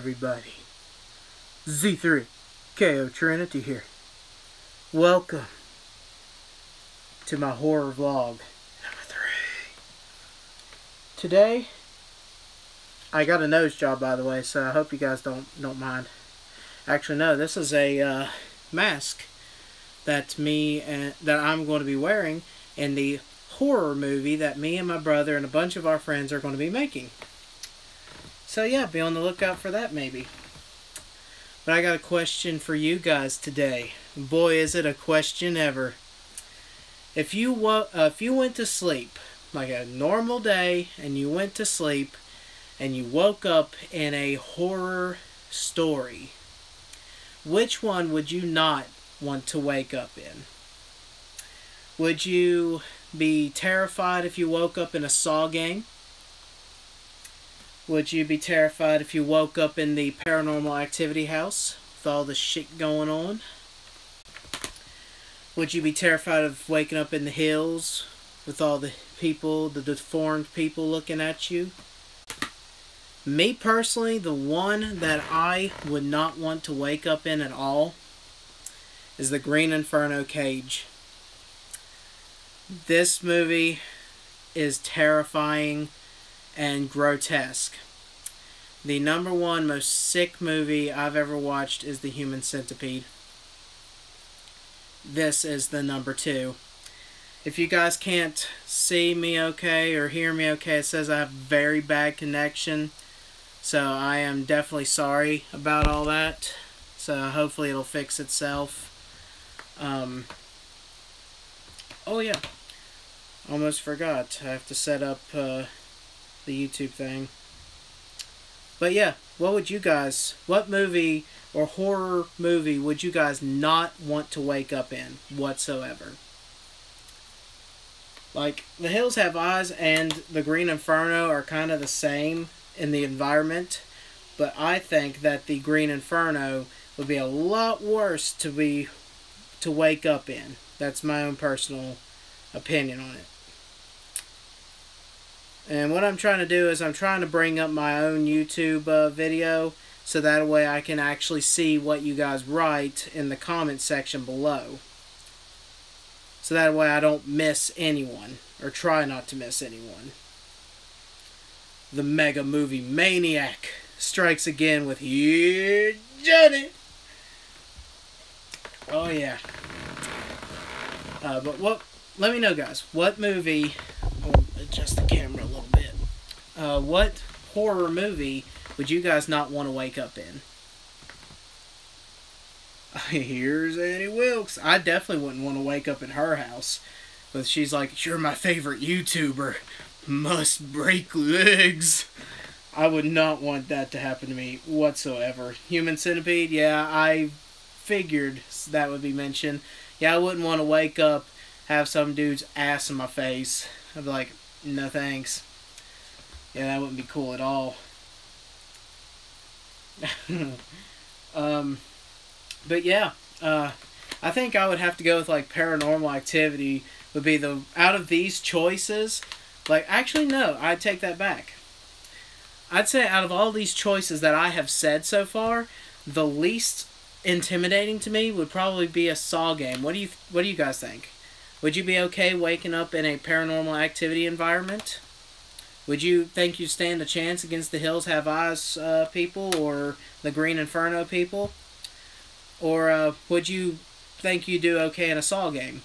everybody? Z3 KO Trinity here. Welcome to my horror vlog number 3. Today, I got a nose job, by the way, so I hope you guys don't mind. Actually, no, this is a mask that I'm going to be wearing in the horror movie that me and my brother and a bunch of our friends are going to be making. So yeah, be on the lookout for that maybe. But I got a question for you guys today. Boy, is it a question ever. If you went to sleep like a normal day and you went to sleep and you woke up in a horror story, which one would you not want to wake up in? Would you be terrified if you woke up in a Saw game? Would you be terrified if you woke up in the Paranormal Activity house with all the shit going on? Would you be terrified of waking up in the hills with all the people, the deformed people looking at you? Me personally, the one that I would not want to wake up in at all is the Green Inferno cage. This movie is terrifying and grotesque. The #1 most sick movie I've ever watched is The Human Centipede. This is the #2. If you guys can't see me okay or hear me okay, it says I have very bad connection. So I am definitely sorry about all that. So hopefully it'll fix itself. Oh yeah. Almost forgot. I have to set up the YouTube thing. But yeah, what movie or horror movie would you guys not want to wake up in whatsoever? Like, The Hills Have Eyes and the Green Inferno are kind of the same in the environment, but I think that the Green Inferno would be a lot worse to wake up in. That's my own personal opinion on it. And what I'm trying to do is I'm trying to bring up my own YouTube video so that way I can actually see what you guys write in the comment section below. So that way I don't miss anyone, or try not to miss anyone. The Mega Movie Maniac strikes again with "Here, Johnny!" Oh yeah. Let me know, guys, what movie, I'll adjust the camera a little bit, what horror movie would you guys not want to wake up in? Here's Annie Wilkes. I definitely wouldn't want to wake up in her house, but she's like, "You're my favorite YouTuber, must break legs." I would not want that to happen to me whatsoever. Human Centipede, yeah, I figured that would be mentioned. Yeah, I wouldn't want to wake up, have some dude's ass in my face. I'd be like, no thanks. Yeah, that wouldn't be cool at all. But yeah, I think I would have to go with like Paranormal Activity would be out of these choices. Like, actually no, I'd take that back. I'd say out of all these choices that I have said so far, the least intimidating to me would probably be a Saw game. What do you guys think? Would you be okay waking up in a Paranormal Activity environment? Would you think you stand a chance against the Hills Have Eyes people or the Green Inferno people? Or would you think you do okay in a Saw game?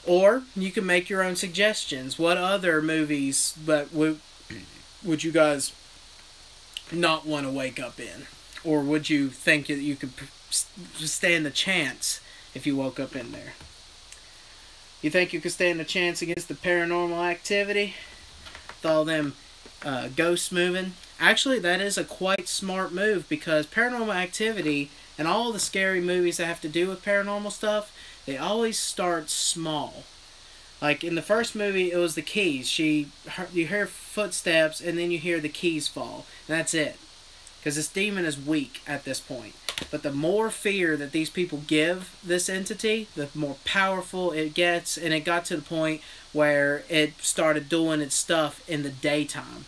Or you can make your own suggestions. What other movies would you guys not want to wake up in? Or would you think that you could stand a chance if you woke up in there? You think you could stand a chance against the Paranormal Activity? With all them ghosts moving? Actually, that is a quite smart move, because Paranormal Activity and all the scary movies that have to do with paranormal stuff, they always start small. Like in the first movie, it was the keys. You hear footsteps and then you hear the keys fall. And that's it. Because this demon is weak at this point. But the more fear that these people give this entity, the more powerful it gets. And it got to the point where it started doing its stuff in the daytime.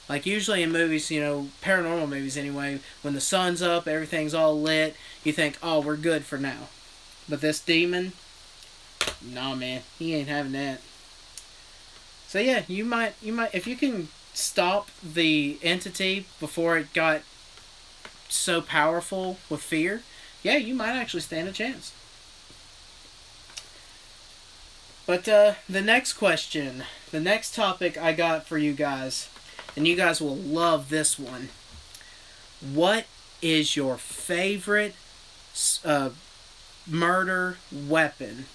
Like usually in movies, you know, paranormal movies anyway, when the sun's up, everything's all lit, you think, oh, we're good for now. But this demon, nah, man, he ain't having that. So yeah, you might, if you can stop the entity before it got so powerful with fear, yeah, you might actually stand a chance. But the next question, the next topic I got for you guys, and you guys will love this one. What is your favorite murder weapon?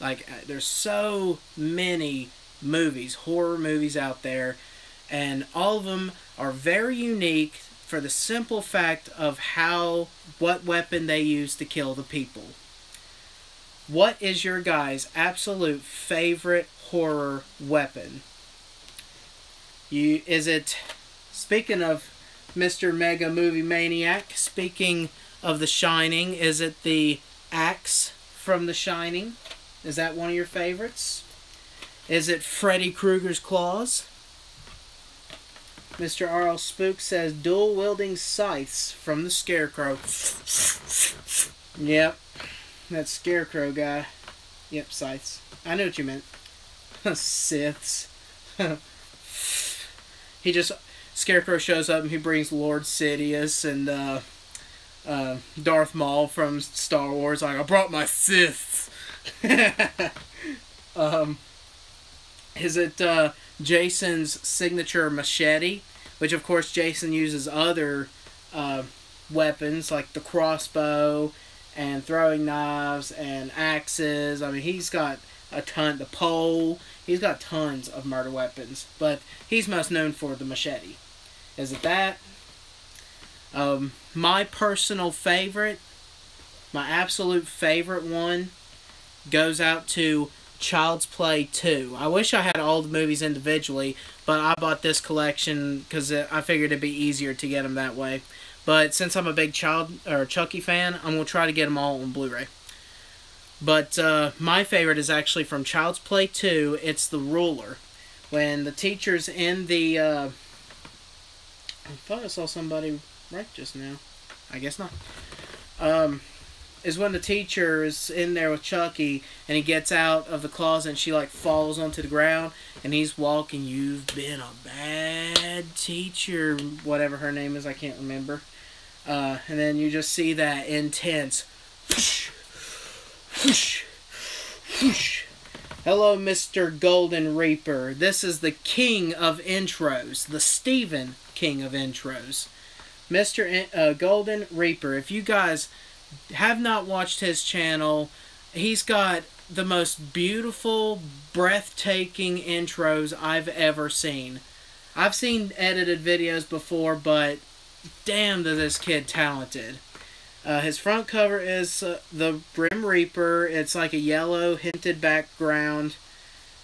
Like, there's so many movies, horror movies out there, and all of them are very unique for the simple fact of what weapon they use to kill the people. What is your guys' absolute favorite horror weapon? Is it, speaking of Mr. Mega Movie Maniac, speaking of The Shining, is it the axe from The Shining? Is that one of your favorites? Is it Freddy Krueger's claws? Mr. R.L. Spook says dual-wielding scythes from the Scarecrow. Yep. That Scarecrow guy. Yep, scythes. I knew what you meant. Siths. Scarecrow shows up and he brings Lord Sidious and Darth Maul from Star Wars. Like, I brought my Siths. Is it Jason's signature machete? Which, of course, Jason uses other weapons like the crossbow and throwing knives and axes. I mean, he's got a ton. The pole. He's got tons of murder weapons. But he's most known for the machete. Is it that? My personal favorite, my absolute favorite one, goes out to Child's Play 2. I wish I had all the movies individually, but I bought this collection because I figured it'd be easier to get them that way. But since I'm a big Chucky fan, I'm going to try to get them all on Blu-ray. But my favorite is actually from Child's Play 2. It's the ruler. When the teacher's in the... I thought I saw somebody right just now. I guess not. Is when the teacher is in there with Chucky and he gets out of the closet and she like falls onto the ground and he's walking, you've been a bad teacher, whatever her name is, I can't remember. And then you just see that intense whoosh, whoosh, whoosh. Hello, Mr. Golden Reaper. This is the king of intros, the Stephen King of intros. Mr. Golden Reaper, if you guys have not watched his channel, he's got the most beautiful, breathtaking intros I've ever seen. I've seen edited videos before, but damn, is this kid talented. His front cover is the Grim Reaper. It's like a yellow hinted background,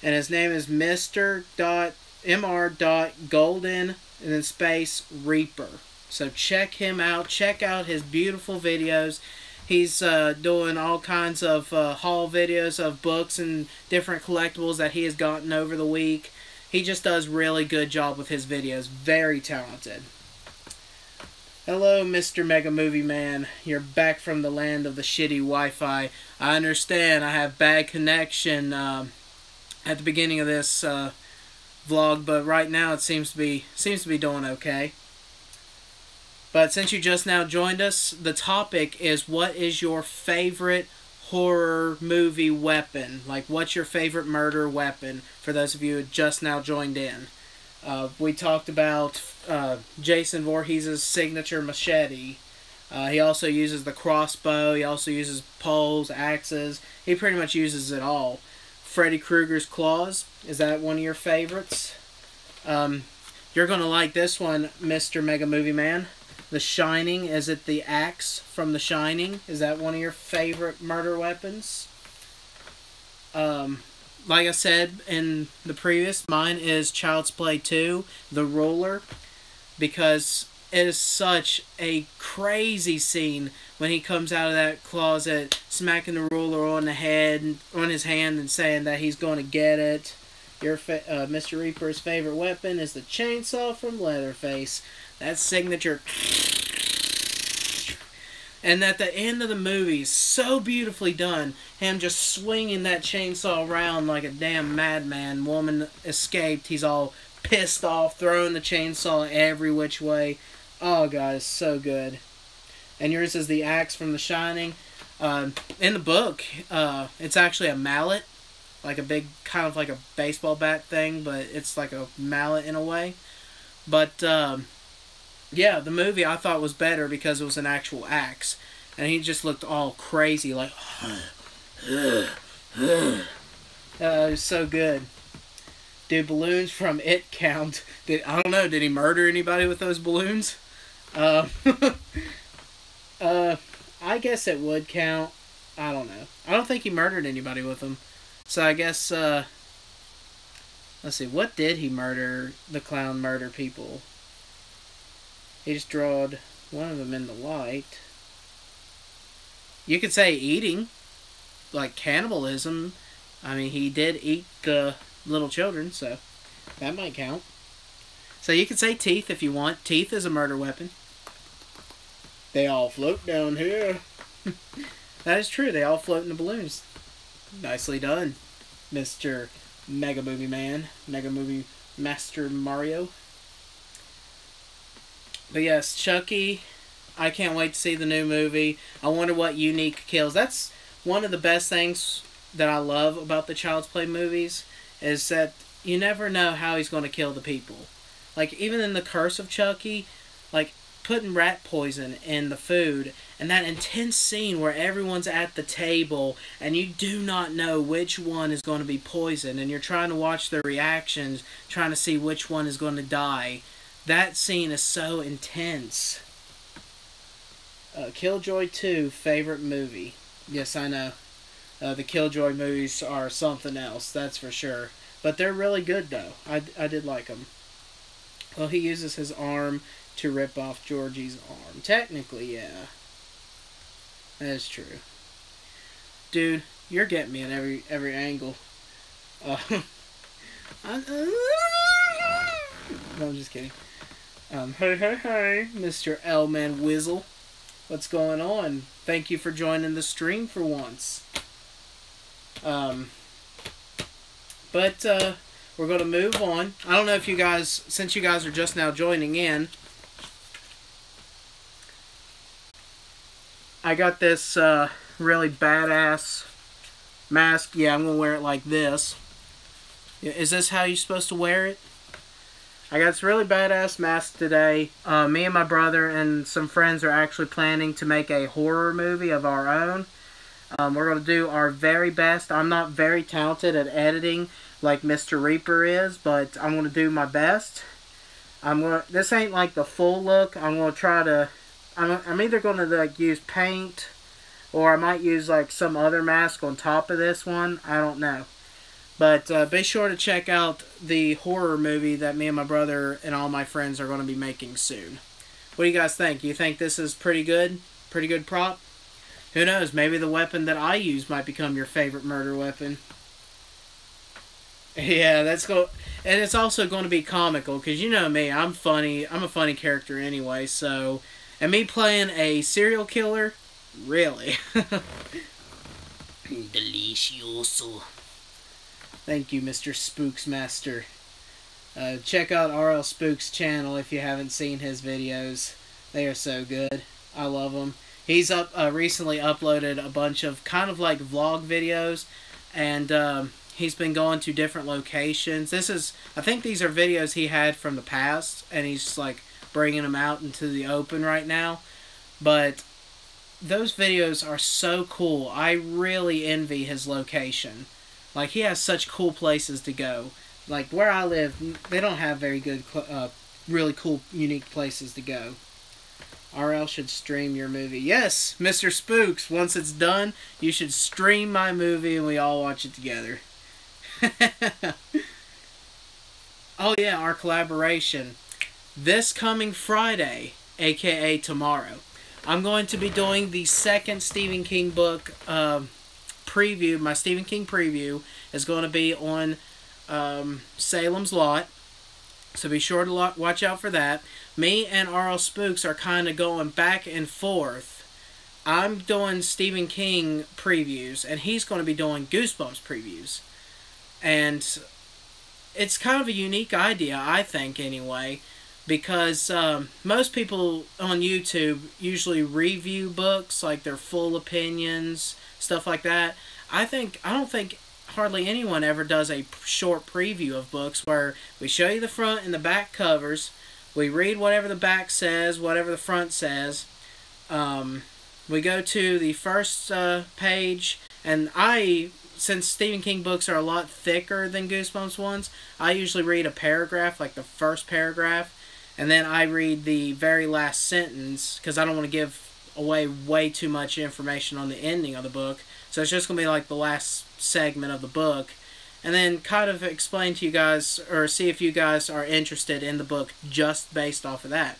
and his name is Mr.Mr.Golden and then space Reaper. So check him out. Check out his beautiful videos. He's doing all kinds of haul videos of books and different collectibles that he has gotten over the week. He just does really good job with his videos. Very talented. Hello, Mr. Mega Movie Man. You're back from the land of the shitty Wi-Fi. I understand I have bad connection at the beginning of this vlog, but right now it seems to be doing okay. But since you just now joined us, the topic is what is your favorite horror movie weapon? Like, what's your favorite murder weapon for those of you who just now joined in? We talked about Jason Voorhees' signature machete. He also uses the crossbow. He also uses poles, axes. He pretty much uses it all. Freddy Krueger's claws. Is that one of your favorites? You're going to like this one, Mr. Mega Movie Man. The Shining. Is it the axe from The Shining? Is that one of your favorite murder weapons? Like I said in the previous, mine is Child's Play 2, the ruler, because it is such a crazy scene when he comes out of that closet, smacking the ruler on the head, on his hand, and saying that he's going to get it. Mr. Reaper's favorite weapon is the chainsaw from Leatherface. That signature. And at the end of the movie, so beautifully done. Him just swinging that chainsaw around like a damn madman. Woman escaped. He's all pissed off, throwing the chainsaw every which way. Oh, God, it's so good. And yours is the axe from The Shining. In the book, it's actually a mallet. Like a big, kind of like a baseball bat thing, but it's like a mallet in a way. But, yeah, the movie I thought was better because it was an actual axe. And he just looked all crazy, like, it was so good. Dude, balloons from It count. I don't know, did he murder anybody with those balloons? I guess it would count. I don't know. I don't think he murdered anybody with them. So I guess, let's see, what did he murder, the clown murder people? He just drawed one of them in the light. You could say eating, like cannibalism. I mean, he did eat the little children, so that might count. So you could say teeth if you want. Teeth is a murder weapon. They all float down here. That is true. They all float in the balloons. Nicely done, Mr. Mega Movie Man. Mega Movie Master Mario. But yes, Chucky, I can't wait to see the new movie. I wonder what unique kills. That's one of the best things that I love about the Child's Play movies, is that you never know how he's going to kill the people. Like, even in The Curse of Chucky, like, putting rat poison in the food, and that intense scene where everyone's at the table, and you do not know which one is going to be poisoned, and you're trying to watch their reactions, trying to see which one is going to die. That scene is so intense. Killjoy 2, favorite movie. Yes, I know. The Killjoy movies are something else, that's for sure. But they're really good, though. I did like them. Well, he uses his arm to rip off Georgie's arm. Technically, yeah. That is true. Dude, you're getting me at every angle. No, I'm just kidding. Hey, Mr. L-Man Whizzle. What's going on? Thank you for joining the stream for once. But we're going to move on. I don't know if you guys, since you guys are just now joining in, I got this really badass mask. Yeah, I'm going to wear it like this. Is this how you're supposed to wear it? I got this really badass mask today. Me and my brother and some friends are actually planning to make a horror movie of our own. We're going to do our very best. I'm not very talented at editing like Mr. Reaper is, but I'm going to do my best. This ain't like the full look. I'm going to try to... I'm either going to like use paint, or I might use like some other mask on top of this one. I don't know. But be sure to check out the horror movie that me and my brother and all my friends are going to be making soon. What do you guys think? You think this is pretty good? Pretty good prop? Who knows? Maybe the weapon that I use might become your favorite murder weapon. Yeah, that's go. And it's also going to be comical, because you know me, I'm funny. I'm a funny character anyway, so... And me playing a serial killer? Really? Delicioso. Thank you, Mr. Spooks Master. Check out RL Spooks' channel if you haven't seen his videos. They are so good. I love them. He's recently uploaded a bunch of kind of like vlog videos, and he's been going to different locations. I think these are videos he had from the past, and he's just like bringing them out into the open right now. But those videos are so cool. I really envy his location. Like, he has such cool places to go. Like, where I live, they don't have very good, really cool, unique places to go. RL should stream your movie. Yes, Mr. Spooks, once it's done, you should stream my movie and we all watch it together. Oh yeah, our collaboration. This coming Friday, aka tomorrow, I'm going to be doing the second Stephen King book preview. My Stephen King preview is going to be on Salem's Lot. So be sure to watch out for that. Me and RL Spooks are kind of going back and forth. I'm doing Stephen King previews, and he's going to be doing Goosebumps previews. And it's kind of a unique idea, I think, anyway, because most people on YouTube usually review books, like their full opinions, stuff like that. I don't think hardly anyone ever does a short preview of books where we show you the front and the back covers, we read whatever the back says, whatever the front says. We go to the first page, and since Stephen King books are a lot thicker than Goosebumps ones, I usually read a paragraph, like the first paragraph, and then I read the very last sentence, because I don't want to give away way too much information on the ending of the book. So it's just going to be like the last segment of the book, and then kind of explain to you guys, or see if you guys are interested in the book just based off of that.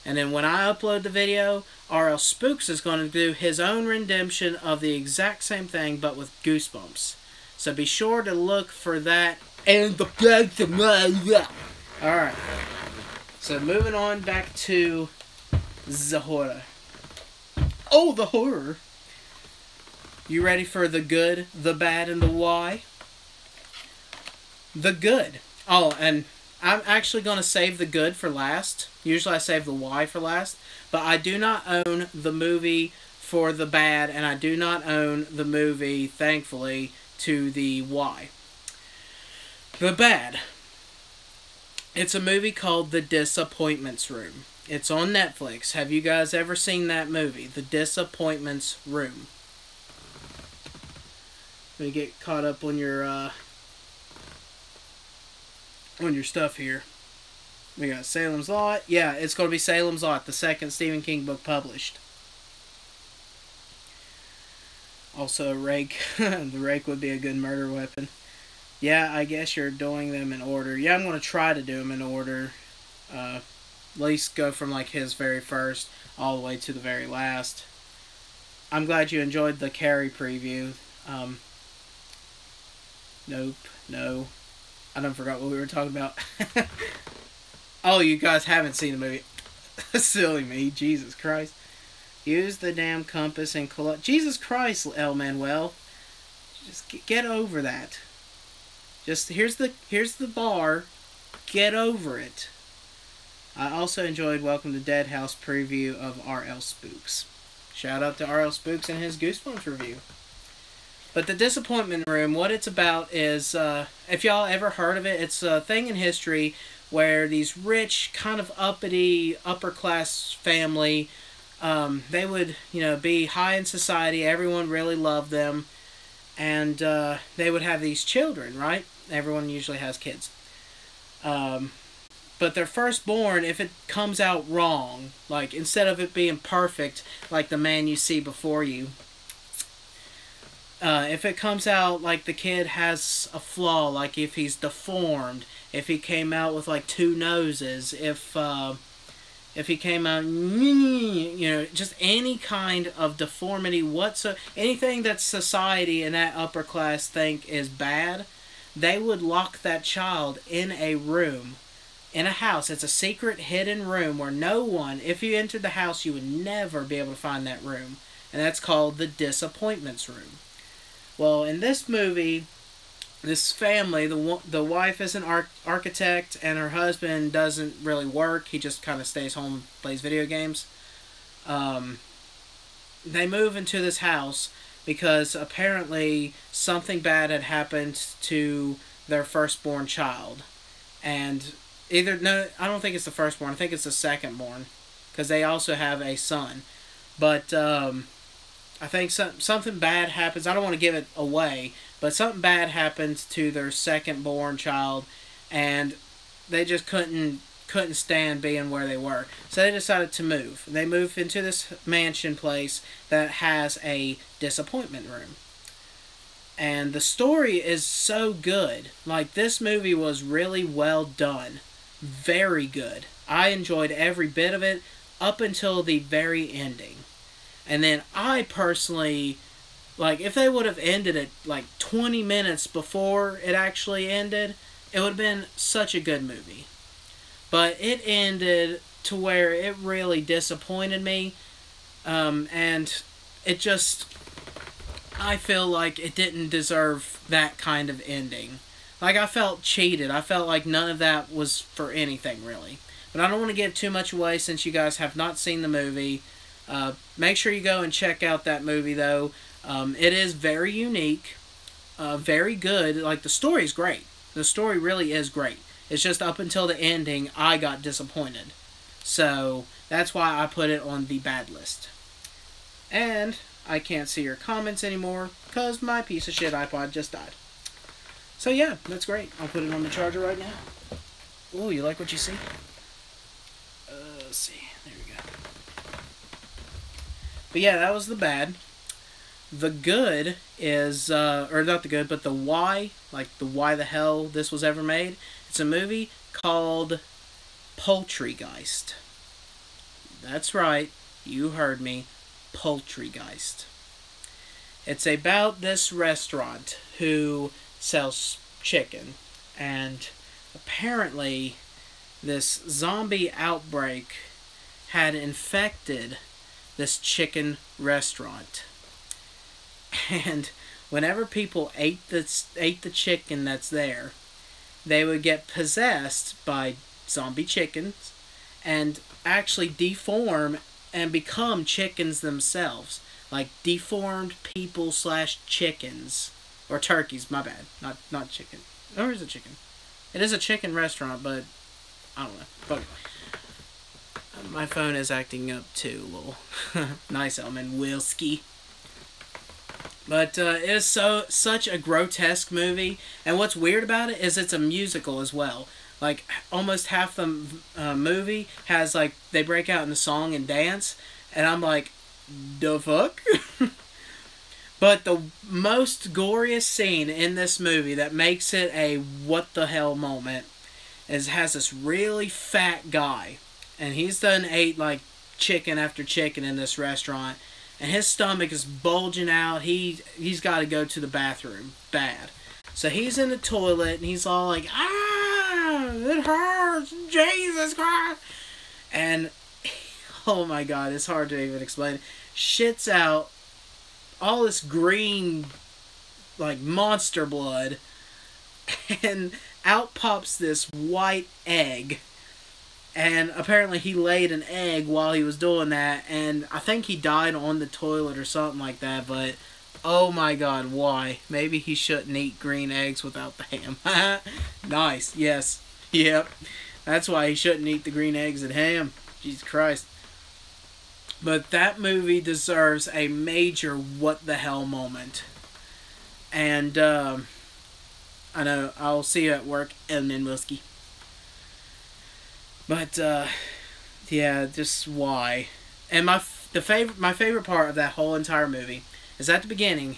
And then when I upload the video, R.L. Spooks is going to do his own rendition of the exact same thing, but with Goosebumps. So be sure to look for that. And the Alright. So moving on back to the horror. Oh, the horror. You ready for the good, the bad, and the why? The good. Oh, and I'm actually going to save the good for last. Usually I save the why for last. But I do not own the movie for the bad, and I do not own the movie, thankfully, to the why. The bad. It's a movie called The Disappointments Room. It's on Netflix. Have you guys ever seen that movie? The Disappointments Room. Let me get caught up on your stuff here. We got Salem's Lot. Yeah, it's going to be Salem's Lot, the second Stephen King book published. Also a rake. The rake would be a good murder weapon. Yeah, I guess you're doing them in order. Yeah, I'm going to try to do them in order. At least go from like his very first all the way to the very last. I'm glad you enjoyed the Carrie preview. Nope, no. I don't forgot what we were talking about. Oh, you guys haven't seen the movie. Silly me, Jesus Christ. Use the damn compass and collect. Jesus Christ, El Manuel. Just get over that. Just here's the bar. Get over it. I also enjoyed Welcome to Dead House preview of R.L. Spooks. Shout out to R.L. Spooks and his Goosebumps review. But The Disappointment Room, what it's about is, if y'all ever heard of it, it's a thing in history where these rich, kind of uppity, upper-class family, they would, be high in society, everyone really loved them, and they would have these children, right? Everyone usually has kids. But their firstborn, if it comes out wrong, like instead of it being perfect, like the man you see before you, if it comes out like the kid has a flaw, like if he's deformed, if he came out with like two noses, if he came out, just any kind of deformity whatsoever, anything that society and that upper class think is bad, they would lock that child in a room, in a house. It's a secret hidden room where no one, if you entered the house, you would never be able to find that room. And that's called the Disappointments Room. Well, in this movie, this family, the wife is an architect, and her husband doesn't really work. He just kind of stays home and plays video games. They move into this house because apparently something bad had happened to their firstborn child. And I don't think it's the firstborn. I think it's the secondborn, because they also have a son. But I think something bad happens. I don't want to give it away, but something bad happens to their second-born child, and they just couldn't stand being where they were. So they decided to move. They moved into this mansion place that has a disappointment room. And the story is so good. Like, this movie was really well done. Very good. I enjoyed every bit of it up until the very ending. And then I personally Like, if they would have ended it like 20 minutes before it actually ended, it would have been such a good movie. But it ended to where it really disappointed me. And it just, I feel like it didn't deserve that kind of ending. Like, I felt cheated. I felt like none of that was for anything, really. But I don't want to give too much away since you guys have not seen the movie. Make sure you go and check out that movie, though. It is very unique, very good. Like, the story's great. The story really is great. It's just up until the ending, I got disappointed. So, that's why I put it on the bad list. And I can't see your comments anymore because my piece of shit iPod just died. So yeah, that's great. I'll put it on the charger right now. Oh, you like what you see? Let's see. There we go. But yeah, that was the bad. The good is, or not the good, but the why, like the why the hell this was ever made. It's a movie called Poultrygeist. That's right. You heard me. Poultrygeist. It's about this restaurant who sells chicken, and apparently this zombie outbreak had infected this chicken restaurant. And whenever people ate the chicken that's there, they would get possessed by zombie chickens and actually deform and become chickens themselves. Like deformed people / chickens. Or turkeys, my bad. Not chicken. Or is it chicken? It is a chicken restaurant, but I don't know. But my phone is acting up too, little. Nice Elman Wilski. But it is such a grotesque movie, and what's weird about it is it's a musical as well. Like, almost half the movie has, like, they break out into song and dance, and I'm like, the fuck? But the most goriest scene in this movie that makes it a what the hell moment has this really fat guy, and he's done ate, like, chicken after chicken in this restaurant, and his stomach is bulging out. He's got to go to the bathroom bad. So he's in the toilet, and he's all like, ah, it hurts, Jesus Christ. And, oh my God, it's hard to even explain. Shits out all this green, like, monster blood, and out pops this white egg. And apparently he laid an egg while he was doing that, and I think he died on the toilet or something like that, but oh my God, why? Maybe he shouldn't eat green eggs without the ham. Nice, yes, yep. That's why he shouldn't eat the green eggs and ham. Jesus Christ. But that movie deserves a major what the hell moment. And, I know, I'll see you at work, Elman Wilski. But, yeah, just why. And my favorite part of that whole entire movie is at the beginning,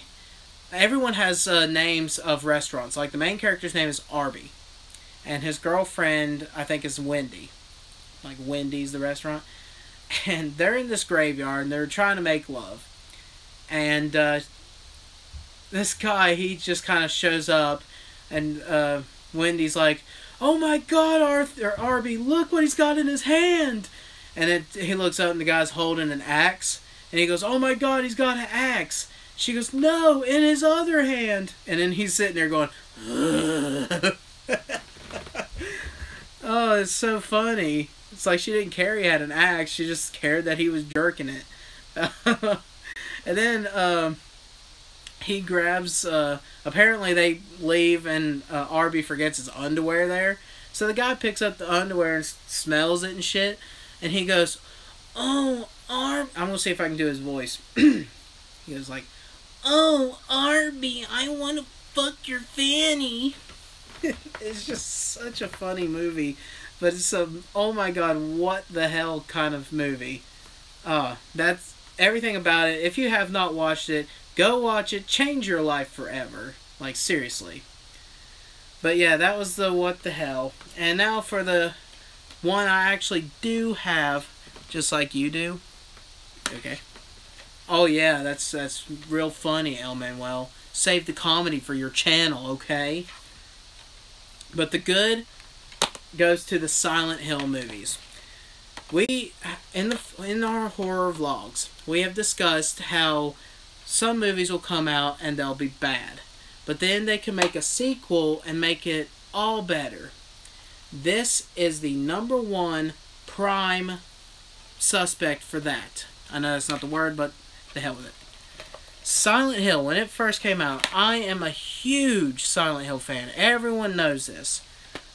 everyone has names of restaurants. Like, the main character's name is Arby. And his girlfriend, I think, is Wendy. Like, Wendy's the restaurant. And they're in this graveyard, and they're trying to make love. And this guy, he just kind of shows up, and Wendy's like, oh my God, Arby, look what he's got in his hand. And then he looks up, and the guy's holding an axe. And he goes, oh my God, he's got an axe. She goes, no, in his other hand. And then he's sitting there going, oh, it's so funny. It's like she didn't care he had an axe. She just cared that he was jerking it. And then he grabs... apparently they leave and Arby forgets his underwear there. So the guy picks up the underwear and smells it and shit. And he goes, oh, I'm going to see if I can do his voice. He goes like, oh, Arby, I want to fuck your fanny. It's just such a funny movie. But it's a, oh my God, what the hell kind of movie. That's everything about it. If you have not watched it, go watch it. Change your life forever. Like, seriously. But yeah, that was the what the hell. And now for the one I actually do have, just like you do. Okay. Oh yeah, that's real funny, El Manuel. Save the comedy for your channel, okay? But the good goes to the Silent Hill movies. We in our horror vlogs, we have discussed how some movies will come out and they'll be bad, but then they can make a sequel and make it all better. This is the number one prime suspect for that. I know that's not the word, but the hell with it. Silent Hill, when it first came out, I am a huge Silent Hill fan. Everyone knows this.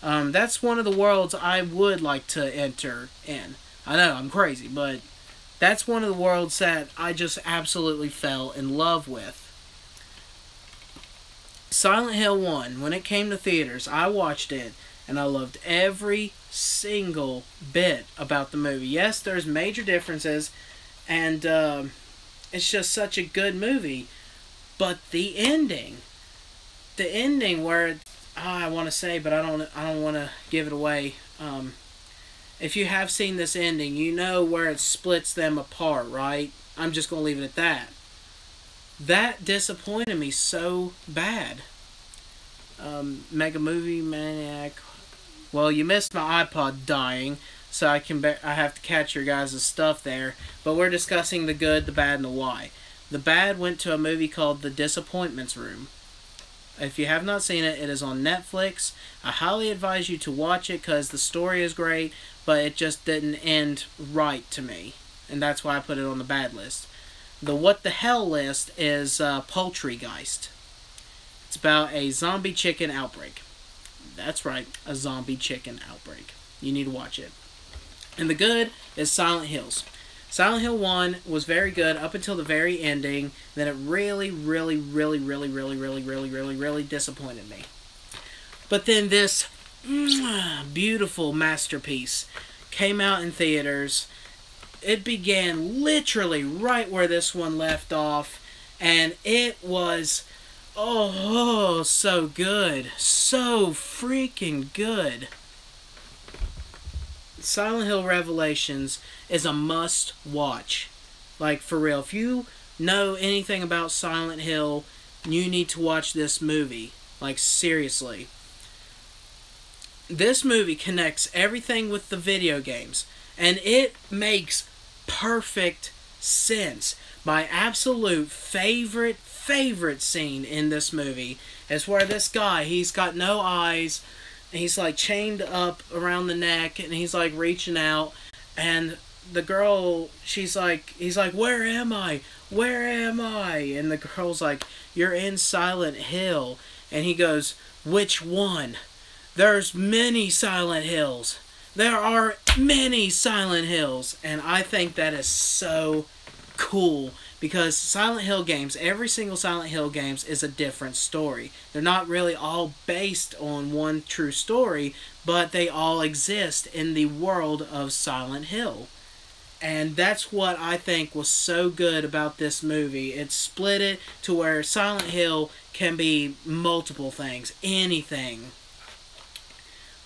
That's one of the worlds I would like to enter in. I know, I'm crazy, but that's one of the worlds that I just absolutely fell in love with. Silent Hill 1, when it came to theaters, I watched it, and I loved every single bit about the movie. Yes, there's major differences, and it's just such a good movie. But the ending where I want to say, but I don't want to give it away. If you have seen this ending, you know where it splits them apart, right? I'm just gonna leave it at that. That disappointed me so bad. Mega Movie Maniac. Well, you missed my iPod dying, so I have to catch your guys' stuff there. But we're discussing the good, the bad, and the why. The bad went to a movie called The Disappointments Room. If you have not seen it, it is on Netflix. I highly advise you to watch it because the story is great, but it just didn't end right to me. And that's why I put it on the bad list. The what the hell list is Poultrygeist. It's about a zombie chicken outbreak. That's right, a zombie chicken outbreak. You need to watch it. And the good is Silent Hills. Silent Hill 1 was very good up until the very ending. Then it really disappointed me. But then this beautiful masterpiece came out in theaters. It began literally right where this one left off. And it was, oh, so good. So freaking good. Silent Hill Revelations is a must watch. Like, for real. If you know anything about Silent Hill, you need to watch this movie. Like, seriously. This movie connects everything with the video games. And it makes perfect sense. My absolute favorite scene in this movie is where this guy, he's got no eyes. He's like chained up around the neck and he's like reaching out, and the girl, he's like, where am I? Where am I? And the girl's like, you're in Silent Hill. And he goes, which one? There's many Silent Hills. There are many Silent Hills. And I think that is so cool. Because Silent Hill games, every single Silent Hill games is a different story. They're not really all based on one true story, but they all exist in the world of Silent Hill. And that's what I think was so good about this movie. It split it to where Silent Hill can be multiple things, anything.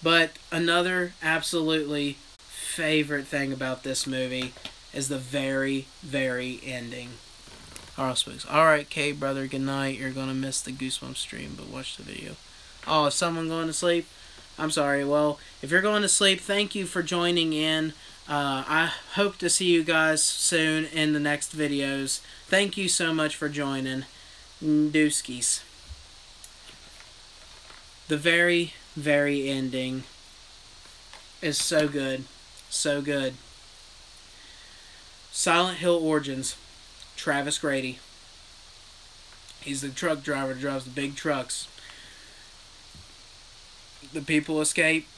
But another absolutely favorite thing about this movie is the very ending. Horror Spooks. Alright, K brother, good night. You're gonna miss the Goosebumps stream, but watch the video. Oh, is someone going to sleep? I'm sorry. Well, if you're going to sleep, thank you for joining in. I hope to see you guys soon in the next videos. Thank you so much for joining. Dooskies. The very ending is so good. So good. Silent Hill Origins. Travis Grady. He's the truck driver that drives the big trucks. The people escape.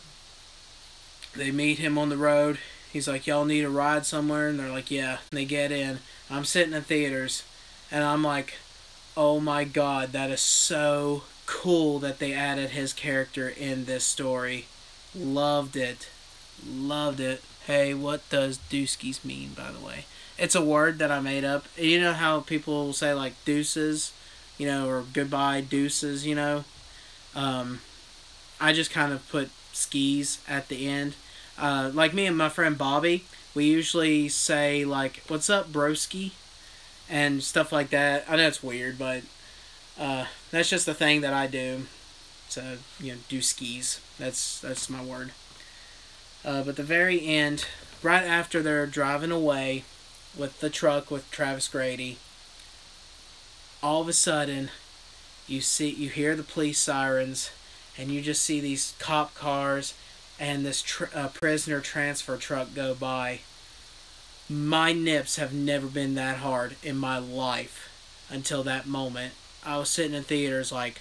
They meet him on the road. He's like, y'all need a ride somewhere? And they're like, yeah. And they get in. I'm sitting in theaters. And I'm like, oh my god, that is so cool that they added his character in this story. Loved it. Loved it. Hey, what does dooskies mean, by the way? It's a word that I made up. You know how people say, like, deuces, you know, or goodbye, deuces, you know? I just kind of put skis at the end. Like me and my friend Bobby, we usually say, like, what's up, broski? and stuff like that. I know it's weird, but that's just the thing that I do. So, do skis. That's my word. But the very end, right after they're driving away with the truck with Travis Grady, all of a sudden, you hear the police sirens, and you just see these cop cars and this prisoner transfer truck go by. My nips have never been that hard in my life until that moment. I was sitting in theaters like,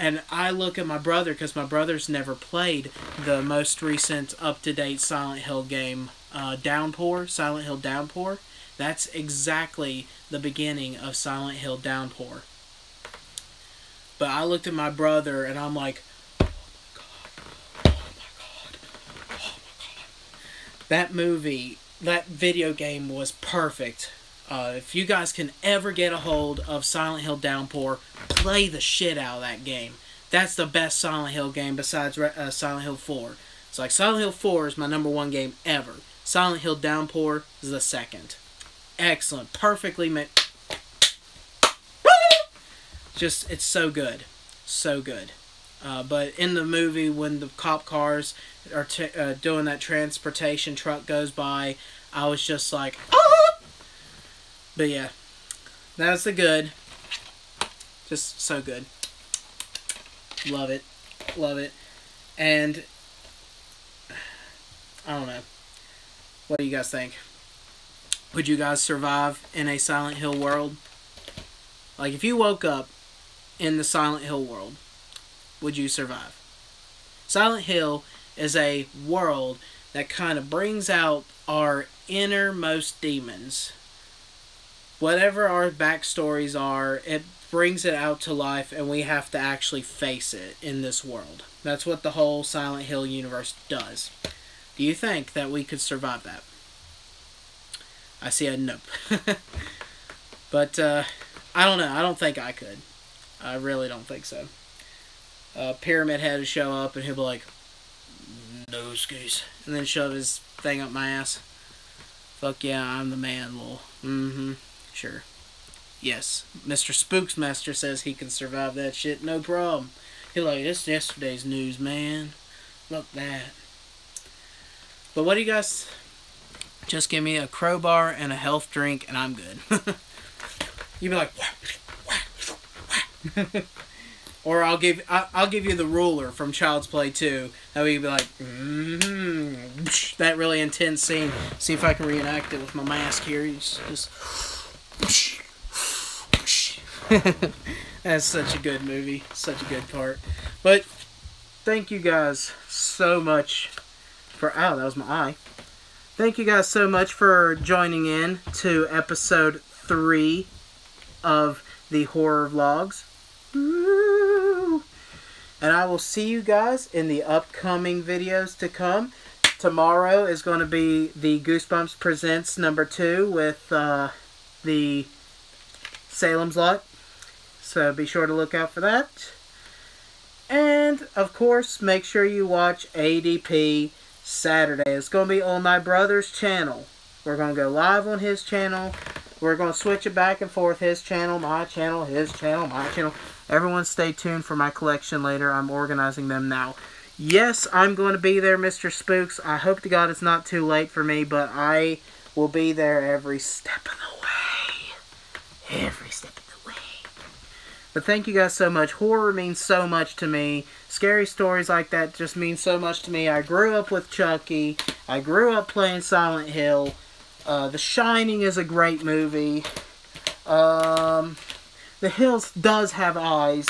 and I look at my brother, because my brother's never played the most recent up-to-date Silent Hill game, Silent Hill Downpour. That's exactly the beginning of Silent Hill Downpour. But I looked at my brother and I'm like, oh my god. That movie, that video game was perfect. If you guys can ever get a hold of Silent Hill Downpour, play the shit out of that game. That's the best Silent Hill game besides Silent Hill 4. It's like Silent Hill 4 is my #1 game ever. Silent Hill Downpour is the second. Excellent. Perfectly made. Just, it's so good. So good. But in the movie, when the cop cars are doing that transportation truck goes by, I was just like, ah! But yeah, that's the good. Just so good. Love it. Love it. And I don't know. What do you guys think? Would you guys survive in a Silent Hill world? Like, if you woke up in the Silent Hill world, would you survive? Silent Hill is a world that kind of brings out our innermost demons. Whatever our backstories are, it brings it out to life, and we have to actually face it in this world. That's what the whole Silent Hill universe does. Do you think that we could survive that? I see a nope. But, I don't know. I don't think I could. I really don't think so. Pyramid Head would show up, and he'll be like, no skis. And then shove his thing up my ass. Fuck yeah, I'm the man, lol. Mm-hmm. Sure. Yes. Mr. Spooksmaster says he can survive that shit, no problem. He's like, it's yesterday's news, man. Look that. But what do you guys... Just give me a crowbar and a health drink, and I'm good. You'd be like... Or I'll give you the ruler from Child's Play 2. That way you'd be like... That really intense scene. See if I can reenact it with my mask here. Just That's such a good movie. Such a good part. But thank you guys so much for... Ow, that was my eye. Thank you guys so much for joining in to episode 3 of the horror vlogs. Woo! And I will see you guys in the upcoming videos to come. Tomorrow is going to be the Goosebumps Presents #2 with the Salem's Lot. So be sure to look out for that. And, of course, make sure you watch ADP Saturday. It's going to be on my brother's channel. We're going to go live on his channel. We're going to switch it back and forth. His channel, my channel, his channel, my channel. Everyone stay tuned for my collection later. I'm organizing them now. Yes, I'm going to be there, Mr. Spooks. I hope to God it's not too late for me, but I will be there every step of the way. Every step of the way. But thank you guys so much. Horror means so much to me. Scary stories like that just mean so much to me. I grew up with Chucky. I grew up playing Silent Hill. The Shining is a great movie. The Hills does have eyes.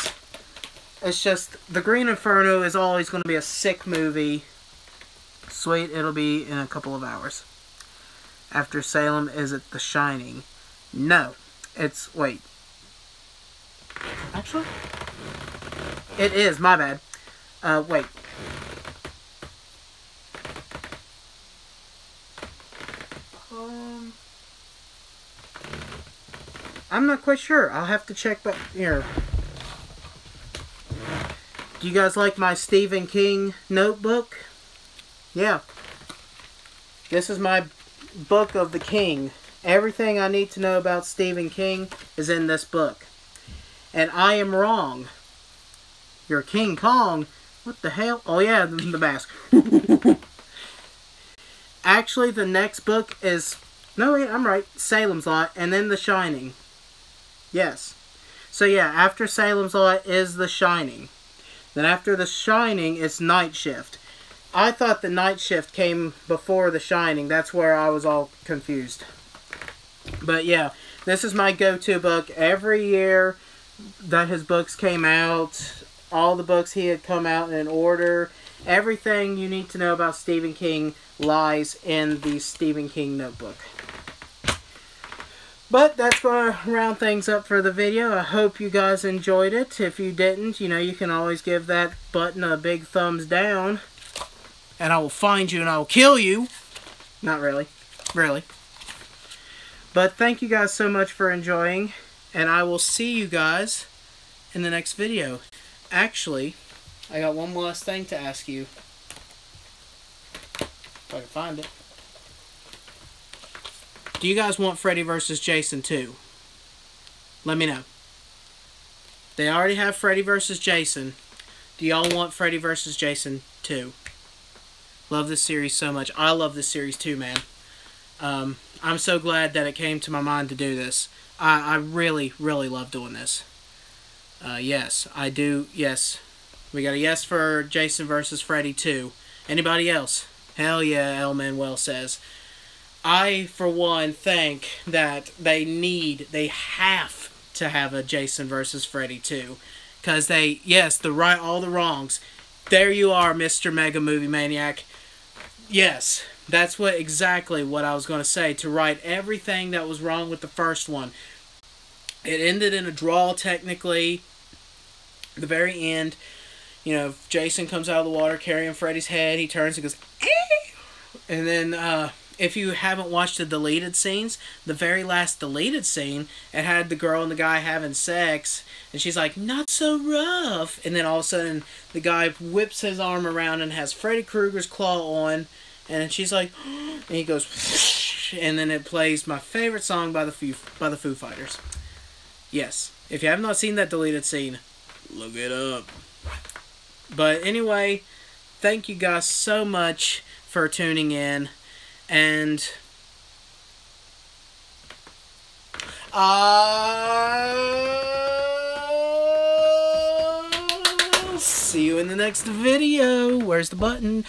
It's just, The Green Inferno is always going to be a sick movie. Sweet, it'll be in a couple of hours. After Salem, is it The Shining? No. It's, wait. Actually? It is, my bad. Wait. I'm not quite sure. I'll have to check back here. Do you guys like my Stephen King notebook? Yeah. This is my book of the King. Everything I need to know about Stephen King is in this book. And I am wrong. You're King Kong? What the hell? Oh yeah, the mask. Actually, the next book is... No, wait, I'm right. Salem's Lot, and then The Shining. Yes. So yeah, after Salem's Lot is The Shining. Then after The Shining is Night Shift. I thought the Night Shift came before The Shining. That's where I was all confused. But yeah, this is my go-to book. Every year that his books came out, all the books he had come out in order, everything you need to know about Stephen King lies in the Stephen King notebook. But that's going to round things up for the video. I hope you guys enjoyed it. If you didn't, you know, you can always give that button a big thumbs down. And I will find you and I will kill you. Not really. Really. But thank you guys so much for enjoying. And I will see you guys in the next video. Actually, I got one last thing to ask you. If I can find it. Do you guys want Freddy vs. Jason 2? Let me know. They already have Freddy vs. Jason. Do y'all want Freddy vs. Jason 2? Love this series so much. I love this series too, man. I'm so glad that it came to my mind to do this. I really, really love doing this. Yes, I do. Yes. We got a yes for Jason vs. Freddy 2. Anybody else? Hell yeah, El Manuel says. I, for one, think that they have to have a Jason vs. Freddy 2. Because yes, all the wrongs. There you are, Mr. Mega Movie Maniac. Yes, that's exactly what I was going to say. To right everything that was wrong with the first one. It ended in a draw, technically. The very end, you know, Jason comes out of the water carrying Freddy's head. He turns and goes, "Eh!" And then, if you haven't watched the deleted scenes, the very last deleted scene, it had the girl and the guy having sex, and she's like, "Not so rough." And then all of a sudden, the guy whips his arm around and has Freddy Krueger's claw on, and she's like, and he goes, and then it plays my favorite song by the Foo Fighters. Yes, if you have not seen that deleted scene, look it up. But anyway, thank you guys so much for tuning in. And I'll see you in the next video. Where's the button?